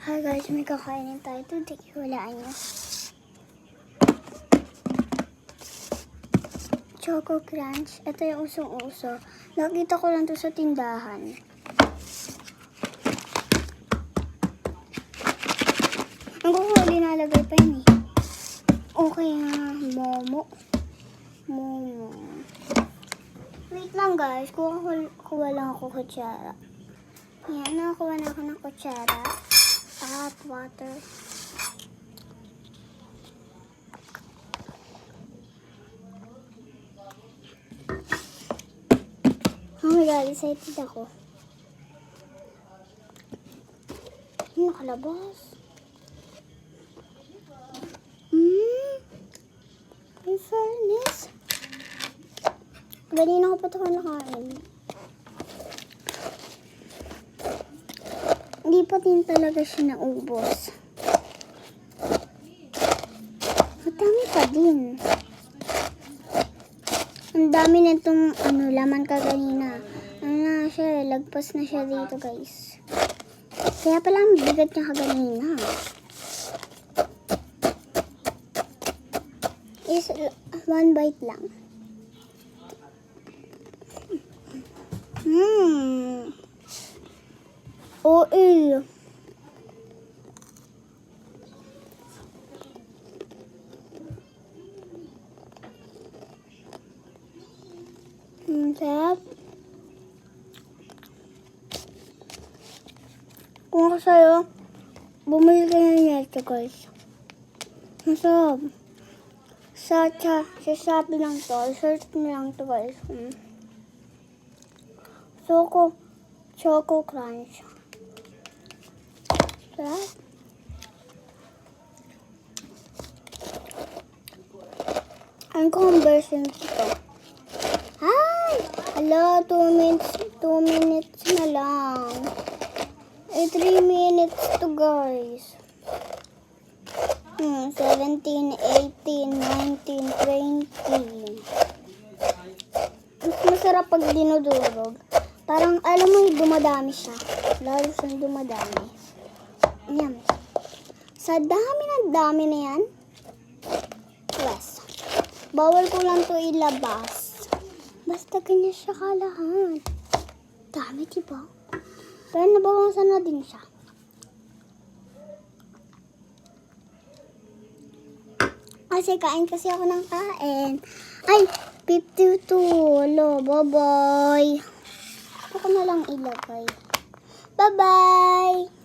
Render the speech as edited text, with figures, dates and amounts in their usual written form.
Hi guys, may kakainin tayo. Today, walaan nyo. Choco Crunch. Ito yung usong-uso. Nakita ko lang to sa tindahan. Ang kukuha, linalagay pa yun eh. Okay ha, Momo. Wait lang guys, kuha lang ako kutsara. Yan, nakakuha na ako ng kutsara. Hot water. Oh my god, excited ako. Nakalabas. In fairness. Ganina ko pa ito nakain. Hindi pa din talaga siya naubos. Madami pa din. Ang dami na itong laman kaganina. Ano na siya, lagpas na siya dito guys. Kaya pala ang bigat niya kaganina. Is one bite lang. Oil. Sarap. Kung ako sa'yo, bumili ka na nito guys. Masarap. Sa Shopee lang to. Search mo lang to guys. Choco Crunch. Sarap. Ang conversion ito. Hi! Hello, 2 minutes na lang. 3 minutes to guys. 17, 18, 19, 20. Mas masarap pag dinudurog. Parang, alam mo, dumadami siya. Lalo siyang dumadami. Yan. Sa dami na yan. Yes. Bawal ko lang to ilabas. Basta ganyan siya kalahan. Dami, diba? Pero nabawasan na din siya. Kasi kain kasi ako ng kain. Ay, 52. Hello, bye-bye. Ako na lang ilagay. Bye-bye.